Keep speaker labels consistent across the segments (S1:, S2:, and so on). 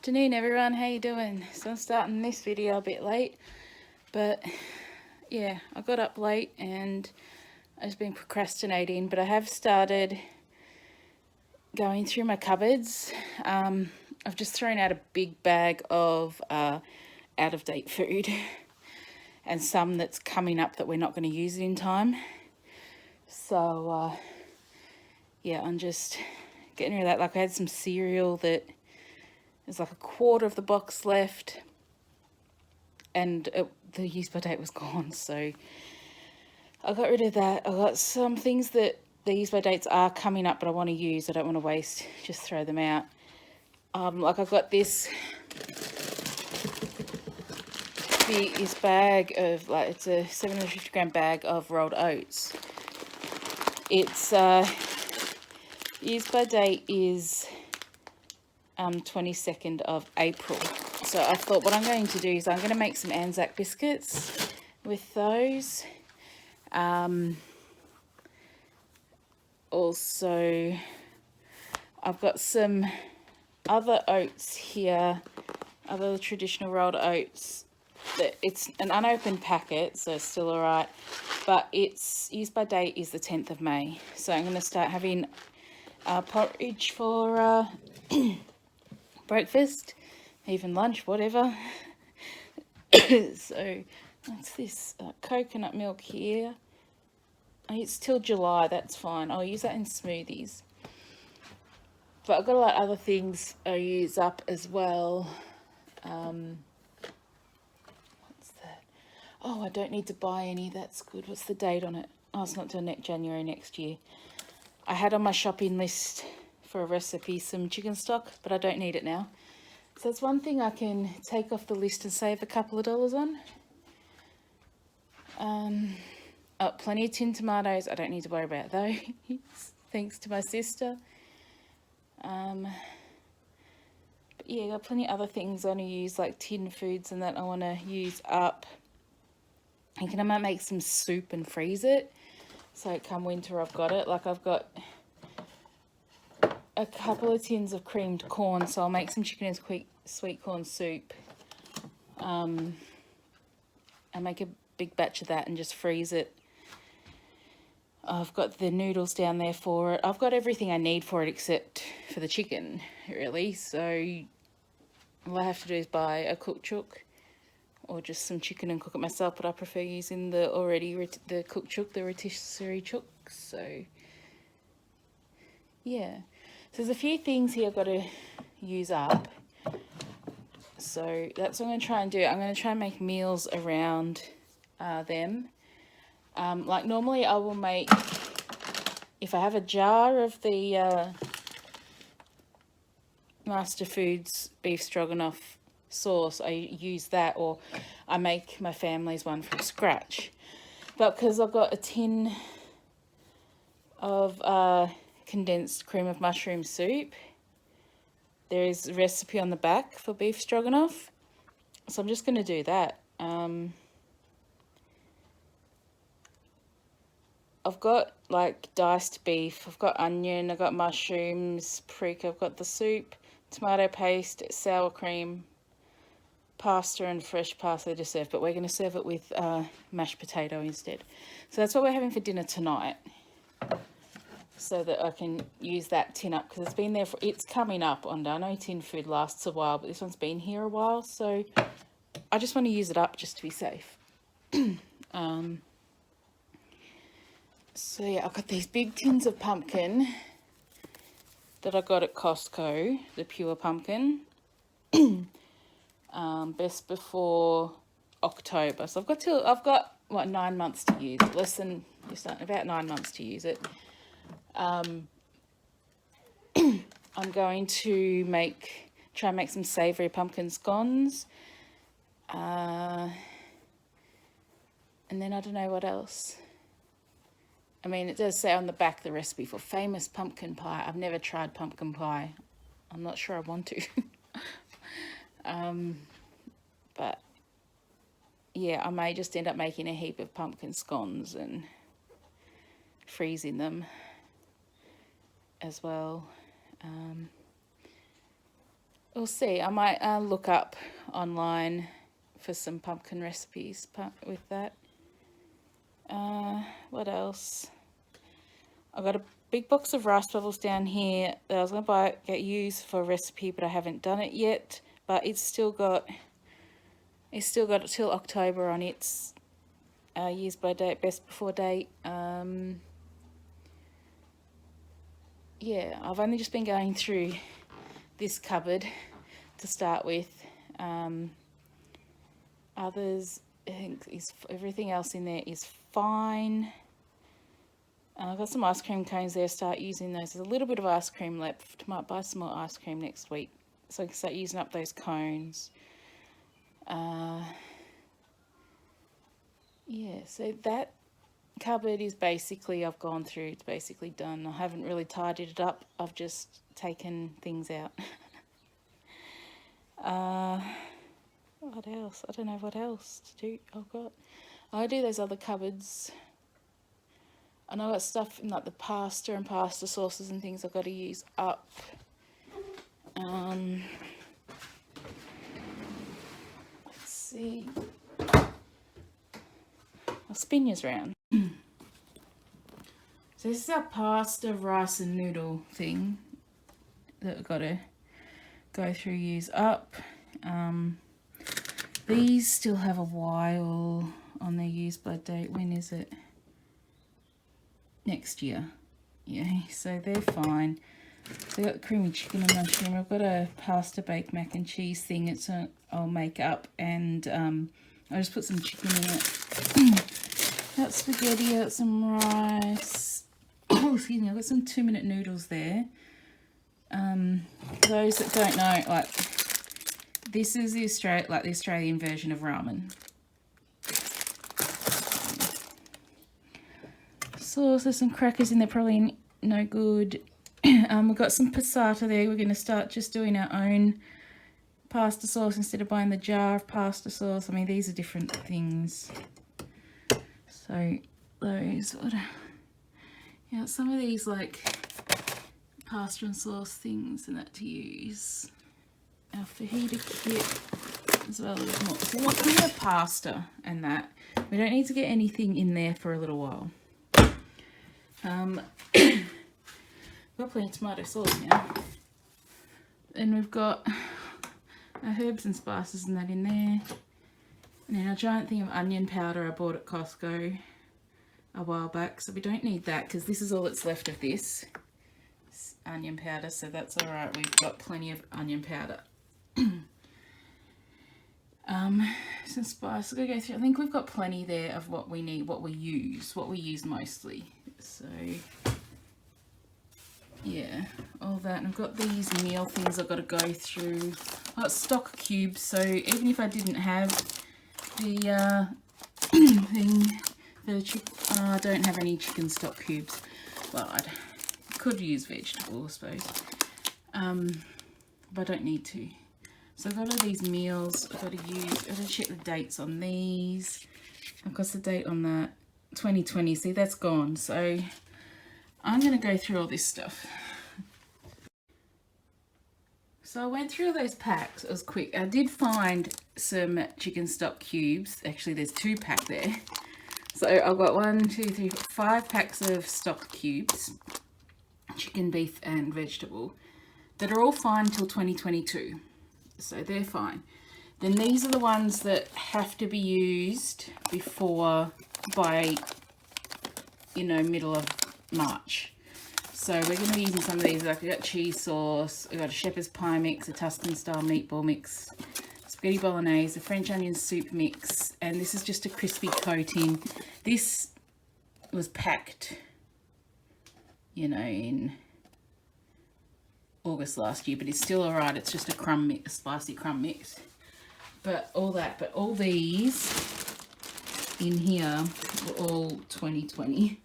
S1: Afternoon everyone, how you doing? So I'm starting this video a bit late, but yeah, I got up late and I've just been procrastinating, but I have started going through my cupboards. I've just thrown out a big bag of out-of-date food and some that's coming up that we're not going to use it in time. So yeah, I'm just getting rid of that. Like, I had some cereal that there's like a quarter of the box left, and the use by date was gone, so I got rid of that. I got some things that the use by dates are coming up but I want to use. I don't want to waste, just throw them out. Like, I got this bag of, like, it's a 750 gram bag of rolled oats. It's use by date is 22nd of April. So I thought what I'm going to do is I'm going to make some Anzac biscuits with those. Also, I've got some other oats here, other traditional rolled oats. It's an unopened packet, so it's still alright, but its use by date is the 10th of May. So I'm going to start having porridge for breakfast, even lunch, whatever. So what's this? Coconut milk here. It's till July, that's fine. I'll use that in smoothies. But I've got a lot of other things I use up as well. What's that? Oh, I don't need to buy any. That's good. What's the date on it? Oh, it's not till January next year. I had on my shopping list for a recipe some chicken stock, but I don't need it now. So that's one thing I can take off the list and save a couple of dollars on. Oh, plenty of tin tomatoes. I don't need to worry about those, thanks to my sister. But yeah, got plenty of other things I want to use, like tin foods and that I want to use up. And I might make some soup and freeze it, so come winter I've got it. Like, I've got a couple of tins of creamed corn, so I'll make some chicken and sweet corn soup. And make a big batch of that and just freeze it. I've got the noodles down there for it. I've got everything I need for it except for the chicken, really. So all I have to do is buy a cooked chook or just some chicken and cook it myself, but I prefer using the cooked chook, the rotisserie chook. So yeah, so there's a few things here I've got to use up. So that's what I'm going to try and do. I'm going to try and make meals around them. Like, normally I will make, if I have a jar of the Master Foods beef stroganoff sauce, I use that, or I make my family's one from scratch. But because I've got a tin of condensed cream of mushroom soup, there is a recipe on the back for beef stroganoff, so I'm just going to do that. I've got, like, diced beef, I've got onion, I've got mushrooms, paprika, I've got the soup, tomato paste, sour cream, pasta and fresh parsley to serve, but we're going to serve it with mashed potato instead. So that's what we're having for dinner tonight, so that I can use that tin up, because it's been there it's coming up on, I know tin food lasts a while, but this one's been here a while, so I just want to use it up just to be safe. So yeah, I've got these big tins of pumpkin that I got at Costco, the pure pumpkin, best before October. So I've got what, 9 months to use it, about 9 months to use it. I'm going to try and make some savoury pumpkin scones, and then I don't know what else. I mean, it does say on the back the recipe for famous pumpkin pie. I've never tried pumpkin pie. I'm not sure I want to. But yeah, I may just end up making a heap of pumpkin scones and freezing them as well. we'll see. I might look up online for some pumpkin recipes with that. What else? I've got a big box of rice bubbles down here that I was going to get used for a recipe, but I haven't done it yet. But it's still got till October on its use by date, best before date. Yeah, I've only just been going through this cupboard to start with. Others, I think everything else in there is fine. I've got some ice cream cones there. Start using those. There's a little bit of ice cream left. Might buy some more ice cream next week, so I can start using up those cones. Yeah, so that cupboard is basically, I've gone through, it's basically done. I haven't really tidied it up. I've just taken things out. What else? I don't know what else to do. I do those other cupboards. And I've got stuff in like the pasta and pasta sauces and things I've got to use up. Let's see. I'll spin yours around. So this is our pasta, rice and noodle thing that I've got to go through, use up. These still have a while on their use by date. When is it? Next year. Yeah, so they're fine. So I got creamy chicken and mushroom. I've got a pasta baked mac and cheese thing. I'll make up, and I'll just put some chicken in it. Got spaghetti, got some rice. Oh, excuse me, I've got some 2-minute noodles there. Those that don't know, like, this is the Australian version of ramen. Sauce, there's some crackers in there, probably no good. We've got some passata there. We're going to start just doing our own pasta sauce instead of buying the jar of pasta sauce. I mean, these are different things. So those, yeah, some of these like pasta and sauce things and that to use. Our fajita kit as well as more. So what kind of pasta and that. We don't need to get anything in there for a little while. Got plenty of tomato sauce now. Then we've got our herbs and spices and that in there. And then a giant thing of onion powder I bought at Costco a while back. So we don't need that because this is all that's left of this onion powder. So that's all right. We've got plenty of onion powder. Some spices. I'll go through. I think we've got plenty there of what we need, what we use mostly. So yeah, all that. And I've got these meal things I've got to go through. I've got stock cubes, so even if I didn't have the thing for the chicken, I don't have any chicken stock cubes. Well, I could use vegetable, I suppose, but I don't need to. So I've got all these meals I've got to use. I've got to check the dates on these. I've got the date on that 2020. See, that's gone. So I'm going to go through all this stuff. So I went through those packs. It was quick. I did find some chicken stock cubes. Actually, there's 2 packs there. So I've got 1, 2, 3, 4, 5 packs of stock cubes, chicken, beef, and vegetable, that are all fine till 2022. So they're fine. Then these are the ones that have to be used by, you know, middle of March. So we're going to be using some of these. Like, we've got cheese sauce, we've got a shepherd's pie mix, a Tuscan style meatball mix, spaghetti bolognese, a French onion soup mix, and this is just a crispy coating. This was packed, you know, in August last year, but it's still alright. It's just a crumb mix, a spicy crumb mix. But all these in here were all 2020.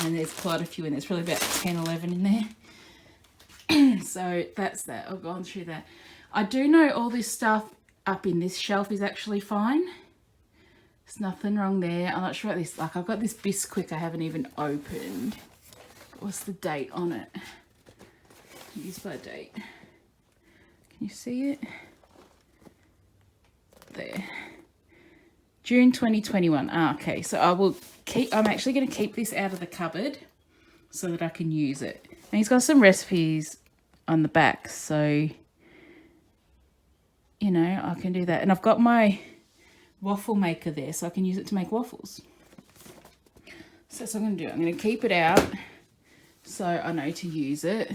S1: And there's quite a few in there. There's probably about 10, 11 in there. So that's that. I've gone through that. I do know all this stuff up in this shelf is actually fine. There's nothing wrong there. I'm not sure about this. Like, I've got this Bisquick I haven't even opened. What's the date on it? Use by date. You see it? There. June 2021. Okay, so I'm actually going to keep this out of the cupboard so that I can use it. And he's got some recipes on the back, so, you know, I can do that. And I've got my waffle maker there, so I can use it to make waffles. So that's what I'm going to do. I'm going to keep it out so I know to use it.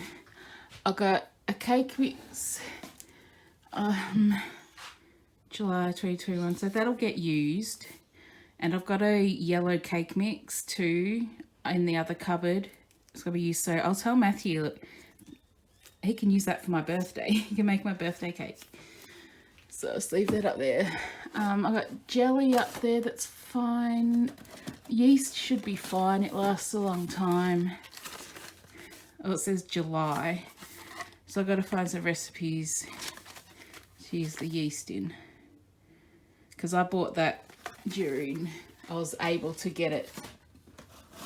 S1: I got a cake mix, July 2021, so that'll get used. And I've got a yellow cake mix too in the other cupboard. It's going to be used, so I'll tell Matthew, look, he can use that for my birthday. He can make my birthday cake. So I'll just leave that up there. I got jelly up there, that's fine. Yeast should be fine, it lasts a long time. Oh, it says July. So I've got to find some recipes to use the yeast in. Because I bought that during, I was able to get it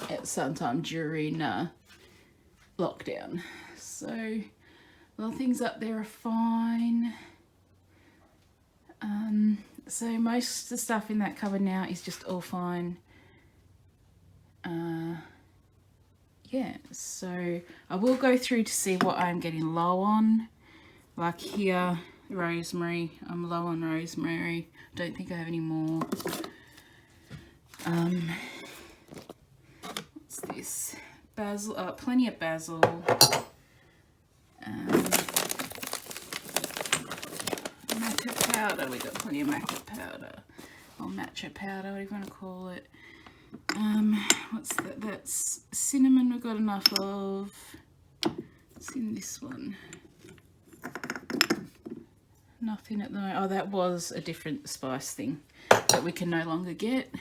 S1: at some time during lockdown. So a lot of things up there are fine. So most of the stuff in that cupboard now is just all fine. Yeah, so I will go through to see what I'm getting low on. Like here, rosemary, I'm low on rosemary. Don't think I have any more. What's this? Basil, plenty of basil. Matcha powder, we got plenty of matcha powder. Or matcha powder, whatever you want to call it. What's that? That's cinnamon, we've got enough of. What's in this one? Nothing at the moment. Oh, that was a different spice thing that we can no longer get.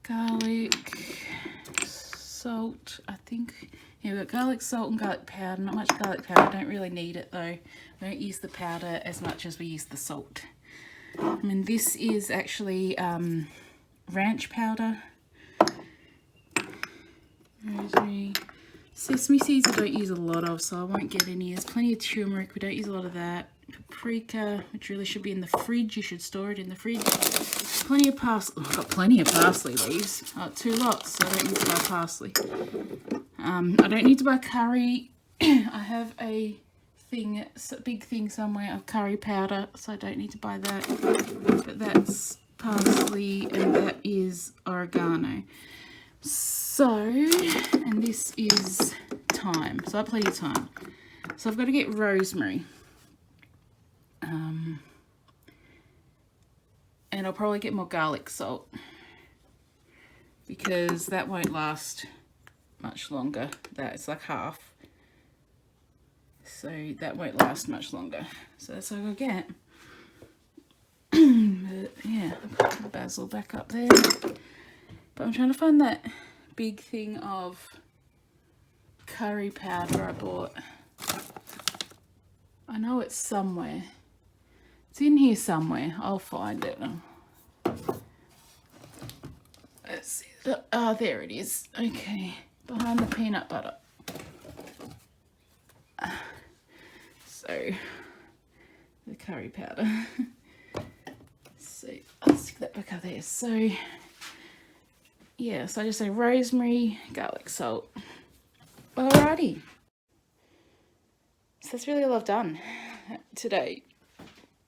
S1: Garlic, salt, I think. Yeah, we've got garlic, salt and garlic powder. Not much garlic powder, I don't really need it though. We don't use the powder as much as we use the salt. I mean, this is actually ranch powder. Rosemary. Sesame seeds I don't use a lot of, so I won't get any. There's plenty of turmeric, we don't use a lot of that. Paprika, which really should be in the fridge. You should store it in the fridge. Plenty of parsley. Oh, I've got plenty of parsley leaves. 2 lots, so I don't need to buy parsley. I don't need to buy curry. I have a thing, a big thing somewhere of curry powder, so I don't need to buy that. But that's parsley and that is oregano. So, and this is thyme. So I have plenty of thyme. So I've got to get rosemary. And I'll probably get more garlic salt because that won't last much longer. It's like half, so that won't last much longer. So that's what I'll get. But yeah, I'll put the basil back up there. But I'm trying to find that big thing of curry powder I bought. I know it's somewhere. It's in here somewhere. I'll find it. Let's see. Oh, there it is. Okay. Behind the peanut butter. So, the curry powder. So, I'll stick that back up there. So, yeah. So, I just say rosemary, garlic salt. Alrighty. So, that's really all I've done today.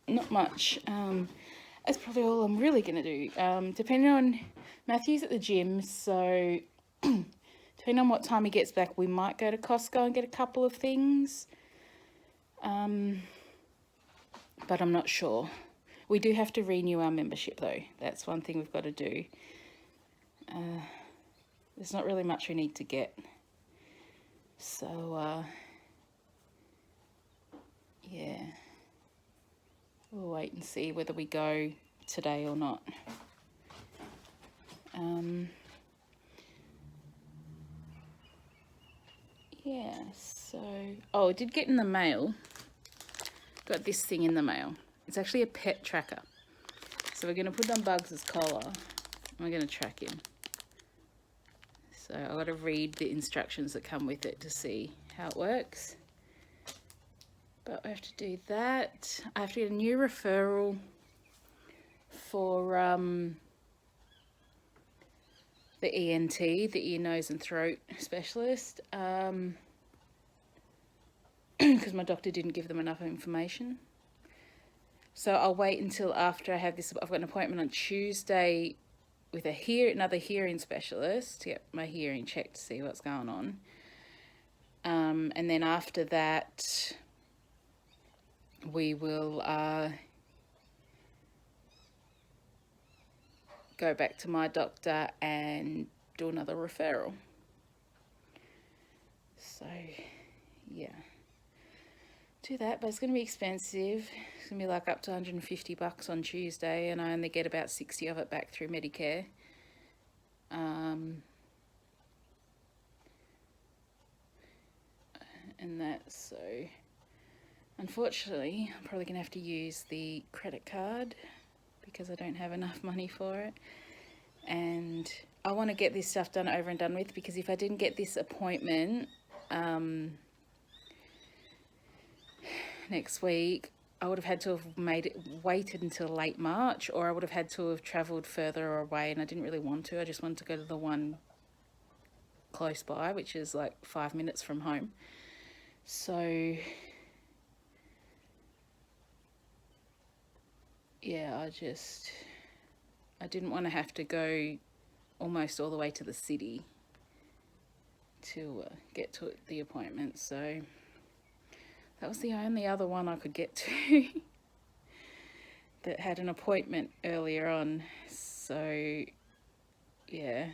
S1: Not much. That's probably all I'm really going to do. Depending on, Matthew's at the gym, so depending on what time he gets back, we might go to Costco and get a couple of things. But I'm not sure. We do have to renew our membership though. That's one thing we've got to do. There's not really much we need to get. So, yeah. We'll wait and see whether we go today or not. Yeah, so... Oh, I did get in the mail. Got this thing in the mail. It's actually a pet tracker. So we're going to put on Bugs' collar. And we're going to track him. So I've got to read the instructions that come with it to see how it works. but I have to do that. I have to get a new referral for the ENT, the ear, nose and throat specialist, because my doctor didn't give them enough information. So I'll wait until after I have this. I've got an appointment on Tuesday with another hearing specialist to get my hearing checked to see what's going on. And then after that, we will go back to my doctor and do another referral. So, yeah. Do that, but it's going to be expensive. It's going to be like up to $150 on Tuesday, and I only get about 60 of it back through Medicare. And that's so, unfortunately, I'm probably going to have to use the credit card because I don't have enough money for it. And I want to get this stuff done over and done with, because if I didn't get this appointment next week, I would have had to have waited until late March, or I would have had to have travelled further away, and I didn't really want to. I just wanted to go to the one close by, which is like 5 minutes from home. So yeah, I didn't want to have to go almost all the way to the city to get to the appointment. So that was the only other one I could get to that had an appointment earlier on. So yeah,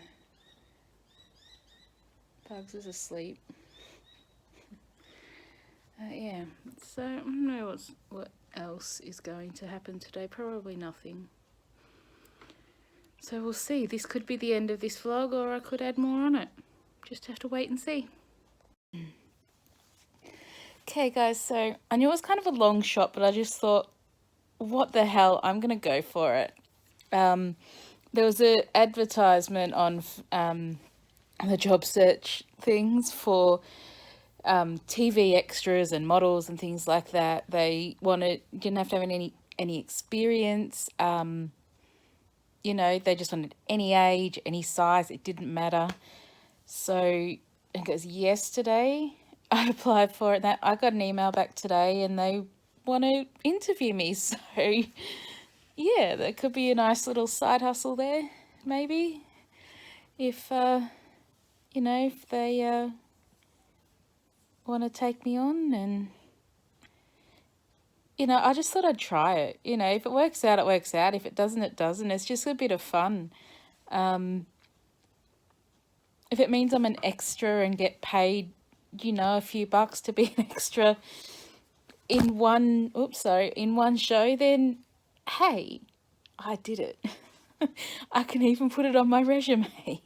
S1: Bugs is asleep. Yeah, so I don't know what else is going to happen today. Probably nothing. So we'll see. This could be the end of this vlog, or I could add more on it. Just have to wait and see. Okay guys, so I knew it was kind of a long shot, but I just thought, what the hell, I'm gonna go for it. There was an advertisement on the job search things for TV extras and models and things like that. They didn't have to have any experience. You know, they just wanted any age, any size. It didn't matter. So I think it was yesterday I applied for it. That I got an email back today, and they want to interview me. So yeah, that could be a nice little side hustle there, maybe, if you know, if they want to take me on. And you know, I just thought I'd try it. You know, if it works out, it works out. If it doesn't, it doesn't. It's just a bit of fun. If it means I'm an extra and get paid, you know, a few bucks to be an extra in one show, then hey, I did it. I can even put it on my resume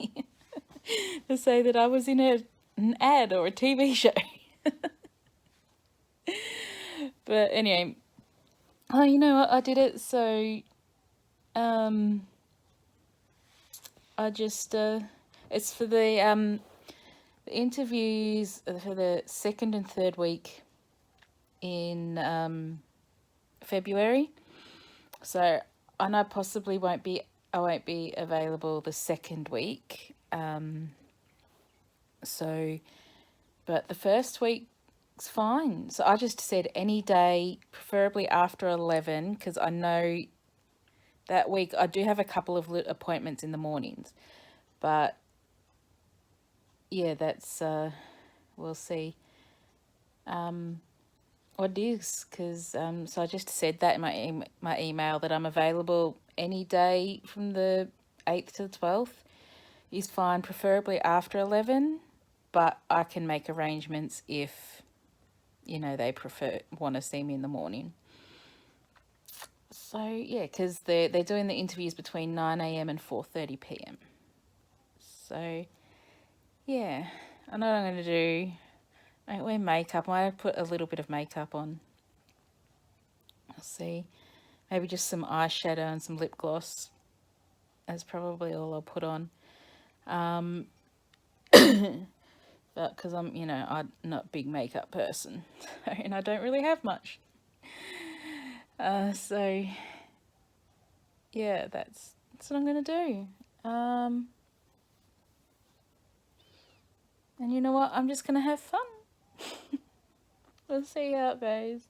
S1: to say that I was in an ad or a TV show. But anyway, oh, you know what, I did it. So I just it's for the interviews for the 2nd and 3rd week in February. So I know possibly I won't be available the 2nd week. So, but the 1st week's fine. So I just said any day, preferably after 11, because I know that week I do have a couple of appointments in the mornings. But yeah, that's we'll see what it is, because so I just said that in my email that I'm available any day from the 8th to the 12th is fine, preferably after 11, but I can make arrangements if, you know, they want to see me in the morning. So yeah, because they're doing the interviews between 9 a.m. and 4:30 p.m. So yeah, I know what I'm going to do. I don't wear makeup. I might put a little bit of makeup on. I'll see. Maybe just some eyeshadow and some lip gloss. That's probably all I'll put on. but because I'm, you know, I'm not a big makeup person, and I don't really have much. So yeah, that's what I'm gonna do. And you know what? I'm just gonna have fun. We'll see how it goes.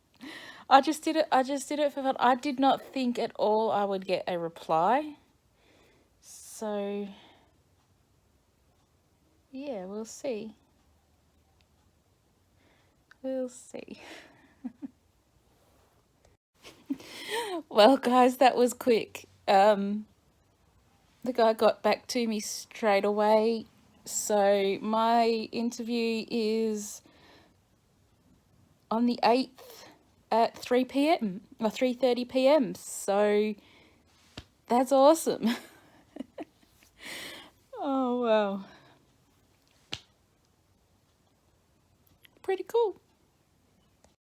S1: I just did it. I just did it for fun. I did not think at all I would get a reply. So yeah, we'll see. We'll see. Well, guys, that was quick. The guy got back to me straight away. So my interview is on the 8th at 3 p.m. or 3:30 p.m. So that's awesome. Oh, wow. Pretty cool.